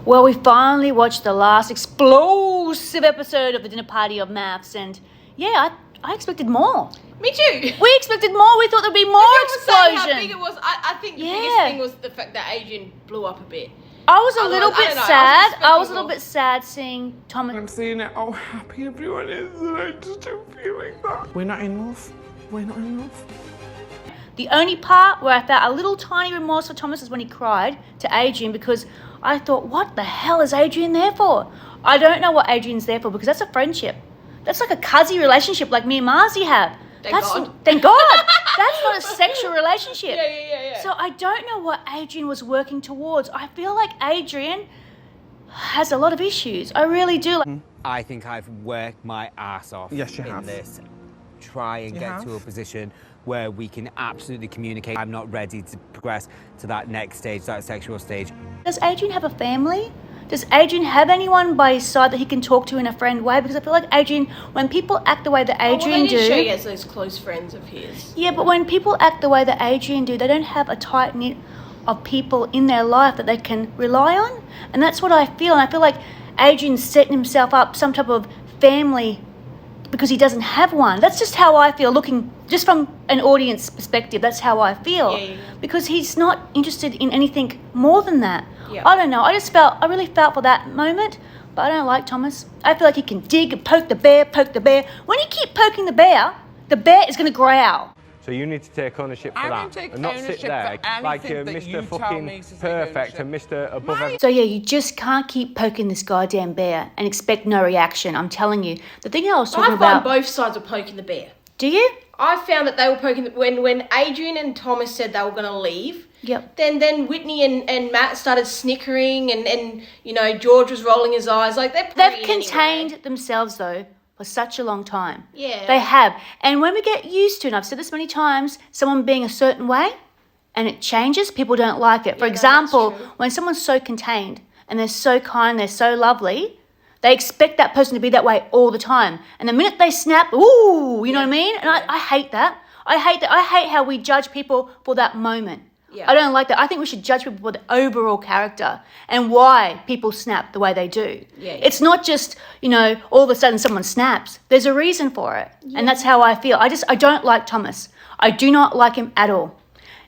Well, we finally watched the last explosive episode of the dinner party of MAFS, and yeah, I expected more. Me too. We expected more. We thought there'd be more explosion. How big it was. I think the biggest thing was the fact that Adrian blew up a bit. I was a little bit sad. I was a little bit sad seeing Thomas. I'm seeing it how happy everyone is, and I just don't feel like that. We're not in love. We're not in love. The only part where I felt a little tiny remorse for Thomas is when he cried to Adrian, because I thought, what the hell is Adrian there for? I don't know what Adrian's there for, because that's a friendship. That's like a cuzzy relationship like me and Marzi have. Thank God. That's not a sexual relationship. Yeah. So I don't know what Adrian was working towards. I feel like Adrian has a lot of issues. I really do. I think I've worked my ass off Yes, you in have. this. Try and get to a position where we can absolutely communicate. I'm not ready to progress to that next stage, that sexual stage. Does Adrian have a family? Does Adrian have anyone by his side that he can talk to in a friend way? Because I feel like Adrian, when people act the way that Adrian do... He has those close friends of his. Yeah, but when people act the way that Adrian do, they don't have a tight knit of people in their life that they can rely on. And that's what I feel. And I feel like Adrian's setting himself up some type of family because he doesn't have one. That's just how I feel, looking just from an audience perspective. That's how I feel. Yeah. Because he's not interested in anything more than that. Yeah. I don't know. I really felt for that moment, but I don't like Thomas. I feel like he can dig and poke the bear. When you keep poking the bear is going to growl. So you need to take ownership for I that don't take and not sit ownership there for like you're anything Mr. that you tell fucking me to take perfect ownership. and Mr. above everything. So yeah, you just can't keep poking this goddamn bear and expect no reaction. I'm telling you. The thing I was talking I about... find both sides were poking the bear. Do you? I found that they were poking when Adrian and Thomas said they were going to leave. Yep. Then Whitney and Matt started snickering and you know George was rolling his eyes like they've contained themselves though for such a long time. Yeah. They have. And when we get used to, and I've said this many times, someone being a certain way and it changes, people don't like it. For example, that's true. when someone's so contained and they're so kind, they're so lovely, they expect that person to be that way all the time. And the minute they snap, ooh, you know what I mean? And I hate that. I hate that. I hate how we judge people for that moment. Yeah. I don't like that. I think we should judge people for the overall character and why people snap the way they do. Yeah. It's not just, all of a sudden someone snaps. There's a reason for it. Yeah. And that's how I feel. I don't like Thomas. I do not like him at all.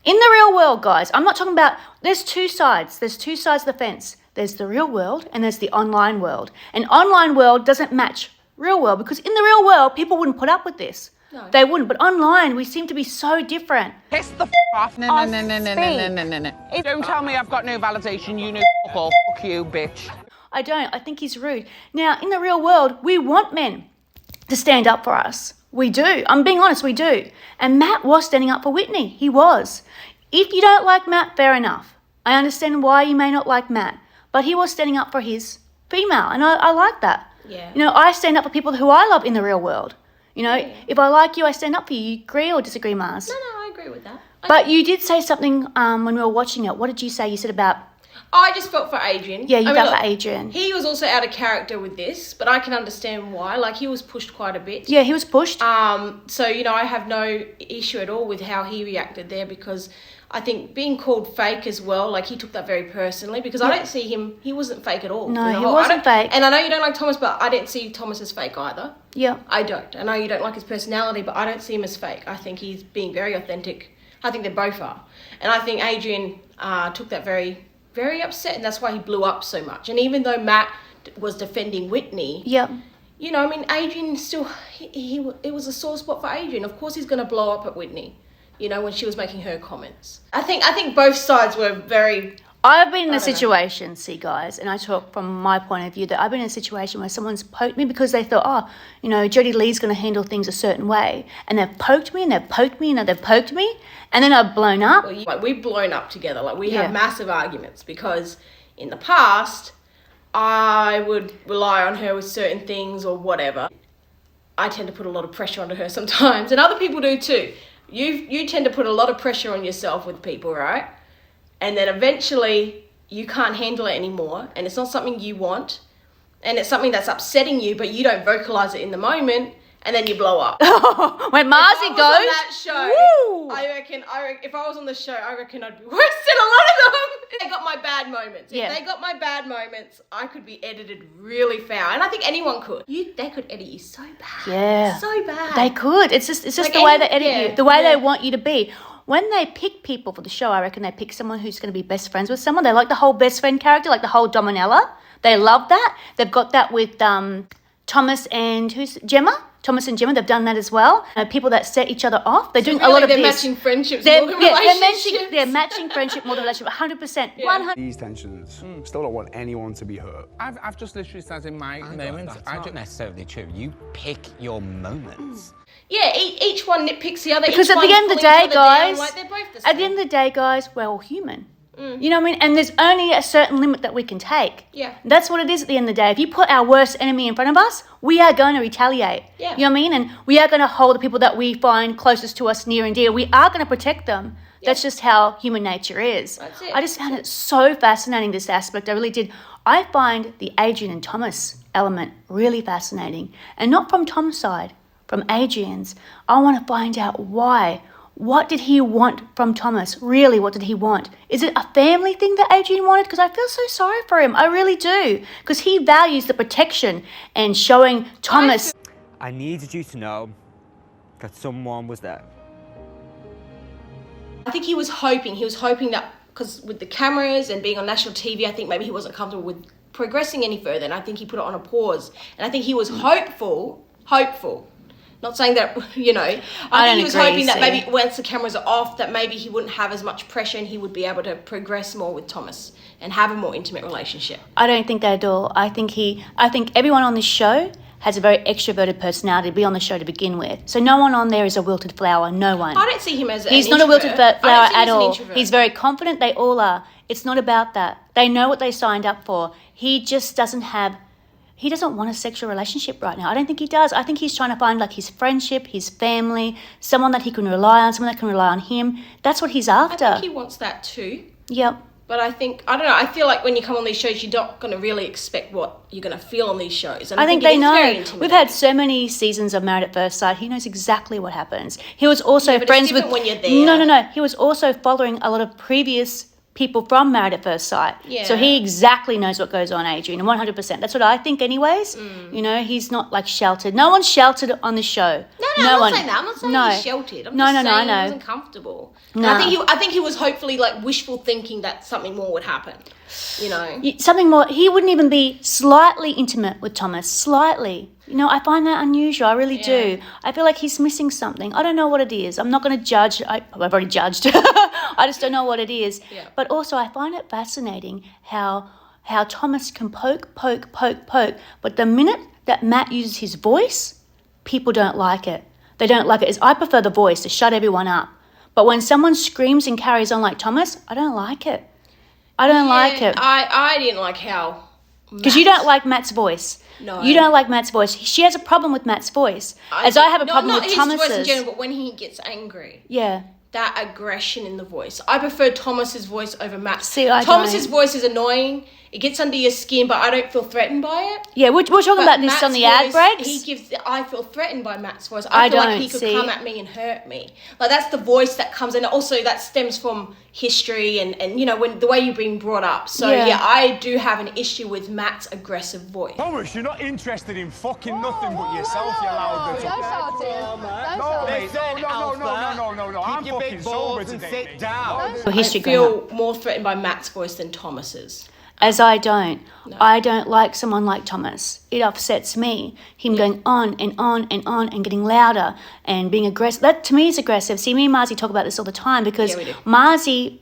In the real world, guys, I'm not talking about, there's two sides. There's two sides of the fence. There's the real world and there's the online world. And online world doesn't match real world because in the real world, people wouldn't put up with this. No. They wouldn't. But online, we seem to be so different. Piss the off. No. Don't tell me I've got no validation. You know fuck all. Fuck you, bitch. I don't. I think he's rude. Now, in the real world, we want men to stand up for us. We do. I'm being honest, we do. And Matt was standing up for Whitney. He was. If you don't like Matt, fair enough. I understand why you may not like Matt. But he was standing up for his female. And I like that. Yeah. I stand up for people who I love in the real world. If I like you, I stand up for you. You agree or disagree, Mars? No, I agree with that. But you did say something when we were watching it. What did you say? You said about... I just felt for Adrian. Yeah, you felt for Adrian. He was also out of character with this, but I can understand why. Like, he was pushed quite a bit. Yeah, he was pushed. So, I have no issue at all with how he reacted there because I think being called fake as well, like, he took that very personally because I don't see him, he wasn't fake at all. No, he wasn't fake. And I know you don't like Thomas, but I didn't see Thomas as fake either. Yeah. I don't. I know you don't like his personality, but I don't see him as fake. I think he's being very authentic. I think they both are. And I think Adrian took that very, very upset, and that's why he blew up so much. And even though Matt was defending Whitney, Adrian still, it was a sore spot for Adrian. Of course he's going to blow up at Whitney, when she was making her comments. I think both sides were very... I've been in a situation, see guys, and I talk from my point of view that I've been in a situation where someone's poked me because they thought, Jodie Lee's going to handle things a certain way. And they've poked me and they've poked me and they've poked me. And then I've blown up. Like, we've blown up together. Like, we have massive arguments because in the past, I would rely on her with certain things or whatever. I tend to put a lot of pressure onto her sometimes, and other people do too. You tend to put a lot of pressure on yourself with people, right? And then eventually you can't handle it anymore, and it's not something you want, and it's something that's upsetting you, but you don't vocalize it in the moment, and then you blow up. When Marzi goes, on that show, woo! I reckon if I was on the show, I reckon I'd be worse than a lot of them. They got my bad moments. Yeah. If they got my bad moments, I could be edited really foul. And I think anyone could. They could edit you so bad. Yeah. So bad. They could. It's just Like the way any- they edit yeah, you, the way yeah. they want you to be. When they pick people for the show, I reckon they pick someone who's going to be best friends with someone. They like the whole best friend character, like the whole Dominella. They love that. They've got that with Thomas and Gemma. Thomas and Gemma, they've done that as well. People that set each other off. They're doing Really, a lot of they're this. matching friendships They're, more than yeah, relationships. they're matching friendship more than relationship. 100%. Yeah. 100. These tensions, still don't want anyone to be hurt. I've just literally said in my moments, That's not necessarily true. You pick your moments. Yeah, each one nitpicks the other. Because each at the one's end of the pulling day, each other down, guys, like they're both the at same. the end of the day, guys, we're all human. You know what I mean? And there's only a certain limit that we can take. Yeah. That's what it is at the end of the day. If you put our worst enemy in front of us, we are going to retaliate. Yeah. You know what I mean? And we are going to hold the people that we find closest to us near and dear. We are going to protect them. That's just how human nature is. That's it. I just found it so fascinating, this aspect. I really did. I find the Adrian and Thomas element really fascinating. And not from Tom's side, from Adrian's. I want to find out why. What did he want from Thomas? Really, what did he want? Is it a family thing that Adrian wanted? Because I feel so sorry for him. I really do. Because he values the protection and showing Thomas. I needed you to know that someone was there. I think he was hoping that, because with the cameras and being on national TV, I think maybe he wasn't comfortable with progressing any further, and I think he put it on a pause. And I think he was hopeful. Not saying that, you know, I think he was hoping that maybe once the cameras are off, that maybe he wouldn't have as much pressure and he would be able to progress more with Thomas and have a more intimate relationship. I don't think that at all. I think everyone on this show has a very extroverted personality to be on the show to begin with. So no one on there is a wilted flower. No one. I don't see him as He's an not a wilted introvert. flower I don't see him at as an all. introvert. He's very confident. They all are. It's not about that. They know what they signed up for. He just doesn't want a sexual relationship right now. I don't think he does. I think he's trying to find like his friendship, his family, someone that he can rely on, someone that can rely on him. That's what he's after. I think he wants that too. Yep. But I don't know, I feel like when you come on these shows, you're not going to really expect what you're going to feel on these shows. And I think it they is know. very intimidating. We've had so many seasons of Married at First Sight. He knows exactly what happens. He was also but it's friends with. different when you're there. No. He was also following a lot of previous people from Married at First Sight. Yeah. So he exactly knows what goes on, Adrian, 100%. That's what I think anyways. You know, he's not like sheltered. No one's sheltered on the show. No, I'm not saying that. I'm not saying he's sheltered. I'm just saying I know. he wasn't comfortable. No. And I think he was hopefully like wishful thinking that something more would happen. You know? Something more. He wouldn't even be slightly intimate with Thomas. Slightly. You know, I find that unusual. I really do. I feel like he's missing something. I don't know what it is. I'm not going to judge. I've already judged. I just don't know what it is. Yeah. But also, I find it fascinating how Thomas can poke. But the minute that Matt uses his voice, people don't like it. They don't like it. I prefer the voice to shut everyone up. But when someone screams and carries on like Thomas, I don't like it. I don't like it. I didn't like how... Because you don't like Matt's voice. No. You don't like Matt's voice. She has a problem with Matt's voice. As I have a problem not with his Thomas's. voice in general, but when he gets angry. Yeah. That aggression in the voice. I prefer Thomas's voice over Matt's. See, I Thomas's don't. voice is annoying. It gets under your skin, but I don't feel threatened by it. Yeah, we're talking But about this Matt's on the ad voice, breaks. I feel threatened by Matt's voice. I I feel like don't, he could see? come at me and hurt me. Like that's the voice that comes in. Also, that stems from history and you know when the way you've been brought up. So Yeah. yeah, I do have an issue with Matt's aggressive voice. Thomas, you're not interested in fucking nothing but yourself, you loud little... Don't shout it. No, mate, no. I'm Keep your fucking big sober balls and today, sit mate. down. For history I growing up. feel more threatened by Matt's voice than Thomas's. As I don't. I don't like someone like Thomas. It upsets me. Him going on and on and on and getting louder and being aggressive. That to me is aggressive. See, me and Marzi talk about this all the time because Yeah, we do. Marzi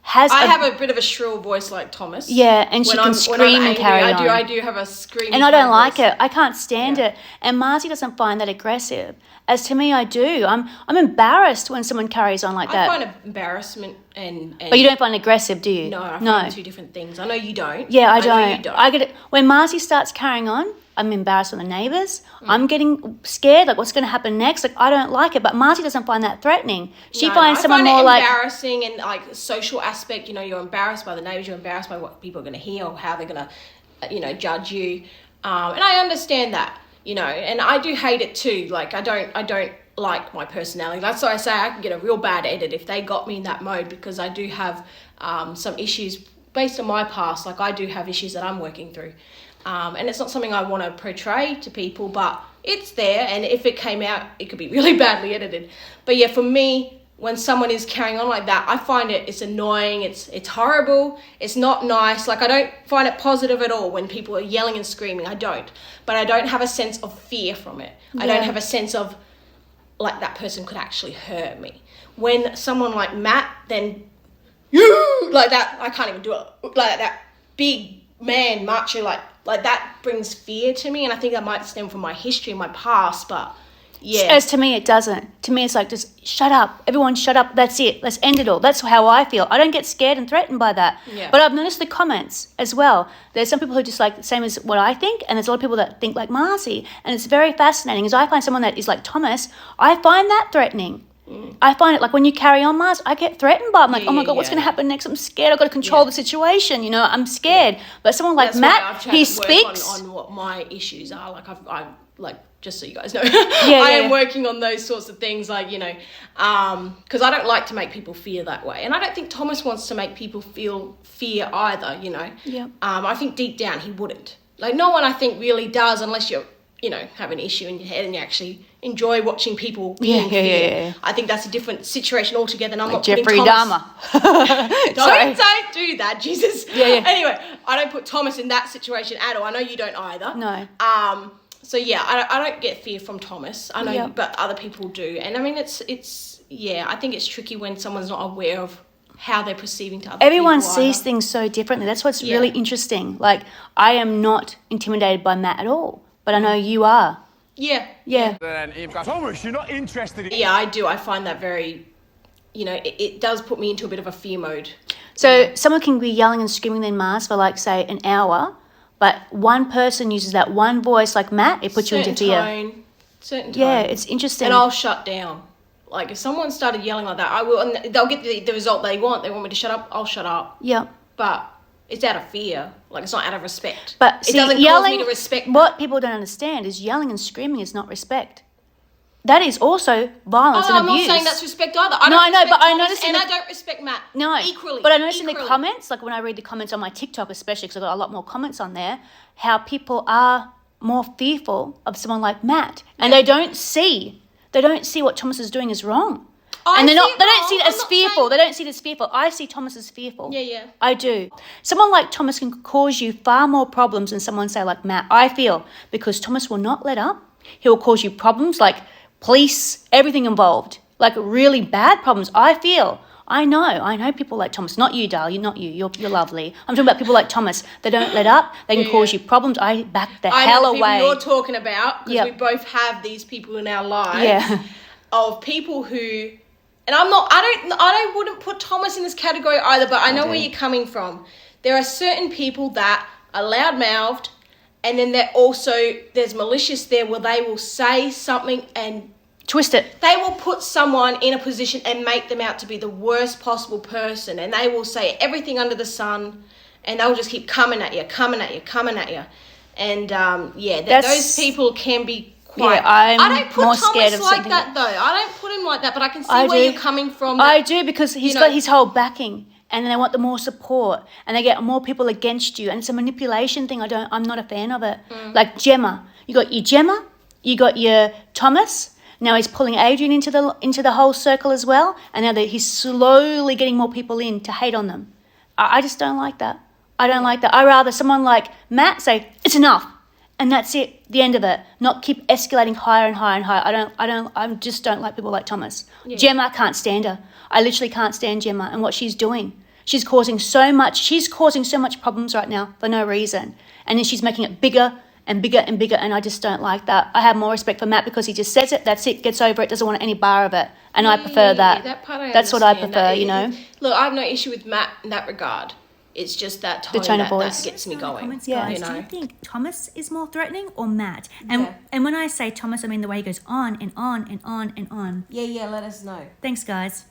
has I have a bit of a shrill voice like Thomas. Yeah, and she When can I'm scream and angry, carry on. I do have a screaming And I don't kind of like voice. it. I can't stand it. And Marzi doesn't find that aggressive. As to me, I do. I'm embarrassed when someone carries on like I that. find embarrassment and But you don't find it aggressive, do you? No, I find two different things. I know you don't. Yeah, I know don't. you don't. I get it. When Marzi starts carrying on, I'm embarrassed with the neighbours. Mm. I'm getting scared, like what's going to happen next. Like I don't like it. But Marzi doesn't find that threatening. She No, finds I someone find more it like embarrassing and like social aspect. You know, you're embarrassed by the neighbours. You're embarrassed by what people are going to hear or how they're going to, you know, judge you. And I understand that. You know, and I do hate it too. Like I don't like my personality. That's why I say I can get a real bad edit if they got me in that mode, because I do have some issues based on my past. Like, I do have issues that I'm working through. And it's not something I want to portray to people, but it's there. And if it came out, it could be really badly edited. But yeah, for me, when someone is carrying on like that, I find it's annoying, it's horrible, it's not nice. Like, I don't find it positive at all when people are yelling and screaming. I don't. But I don't have a sense of fear from it. I don't have a sense of, like, that person could actually hurt me. When someone like Matt, then, like that, I can't even do it. Like that big man macho, like that brings fear to me. And I think that might stem from my history and my past, but... yeah. As to me, it doesn't. To me, it's like, just shut up. Everyone shut up. That's it. Let's end it all. That's how I feel. I don't get scared and threatened by that. Yeah. But I've noticed the comments as well. There's some people who just like the same as what I think, and there's a lot of people that think like Marcy. And it's very fascinating. As I find someone that is like Thomas, I find that threatening. I find it like when you carry on, Mars, I get threatened by it. I'm like, oh my God, what's going to happen next? I'm scared. I've got to control the situation. You know, I'm scared. But someone like Matt, he speaks. On what my issues are. Like, I've like, just so you guys know, I am working on those sorts of things, like, you know, because I don't like to make people fear that way. And I don't think Thomas wants to make people feel fear either, you know. Yeah. I think deep down he wouldn't. Like, no one, I think, really does, unless you're, you know, have an issue in your head and you actually enjoy watching people be in fear. I think that's a different situation altogether. And I'm not Jeffrey putting Thomas... Dahmer. Don't do that, Jesus. Yeah. Anyway, I don't put Thomas in that situation at all. I know you don't either. No. So yeah, I don't get fear from Thomas. I know, but other people do. And I mean, it's I think it's tricky when someone's not aware of how they're perceiving to other Everyone people. sees things so differently. That's what's really interesting. Like, I am not intimidated by Matt at all, but I know you are. Yeah. Then you've got Thomas, you're not interested in... Yeah, I do. I find that very, you know, it does put me into a bit of a fear mode. So someone can be yelling and screaming their mask for, like, say, an hour, but one person uses that one voice, like Matt, it puts you into fear. Certain tone. Yeah, it's interesting. And I'll shut down. Like, if someone started yelling like that, I will, and they'll get the result they want. They want me to shut up, I'll shut up. Yeah. But it's out of fear. Like, it's not out of respect. But see, it doesn't yelling, cause me to respect. What people don't understand is yelling and screaming is not respect. That is also violence and abuse. I'm not saying that's respect either. I noticed I don't respect Matt. No, equally. But I noticed in the comments, like when I read the comments on my TikTok, especially because I've got a lot more comments on there, how people are more fearful of someone like Matt, and they don't see what Thomas is doing is wrong. And they don't see it as fearful. They don't see it as fearful. I see Thomas as fearful. Yeah. I do. Someone like Thomas can cause you far more problems than someone, say, like Matt, I feel, because Thomas will not let up. He will cause you problems like police, everything involved, like really bad problems. I feel. I know people like Thomas. Not you, darling. Not you. You're lovely. I'm talking about people like Thomas. They don't let up. They can cause you problems. I back the hell away. I know the people you're talking about, because we both have these people in our lives. Yeah. Of people who... And I wouldn't put Thomas in this category either, but I know where you're coming from. There are certain people that are loud-mouthed, and then there's malicious there where they will say something and... twist it. They will put someone in a position and make them out to be the worst possible person, and they will say everything under the sun, and they'll just keep coming at you. And, those people can be... I don't put more Thomas scared of like that though. I don't put him like that, but I can see where you're coming from. I do, because he's got his whole backing, and then they want the more support, and they get more people against you, and it's a manipulation thing. I'm not a fan of it. Like Gemma, you got your Gemma, you got your Thomas. Now he's pulling Adrian into the whole circle as well, and now he's slowly getting more people in to hate on them. I just don't like that. I don't like that. I rather someone like Matt say it's enough. And that's it, the end of it. Not keep escalating higher and higher and higher. I just don't like people like Thomas. Yeah. Gemma, I can't stand her. I literally can't stand Gemma and what she's doing. She's causing so much problems right now for no reason. And then she's making it bigger and bigger and bigger, and I just don't like that. I have more respect for Matt because he just says it, that's it, gets over it, doesn't want any bar of it. And I prefer that. That part that's what I prefer, you know. Look, I have no issue with Matt in that regard. It's just that tone of voice that gets me going. Comments, guys, do you think Thomas is more threatening or Matt? And when I say Thomas, I mean the way he goes on and on and on and on. Yeah, let us know. Thanks, guys.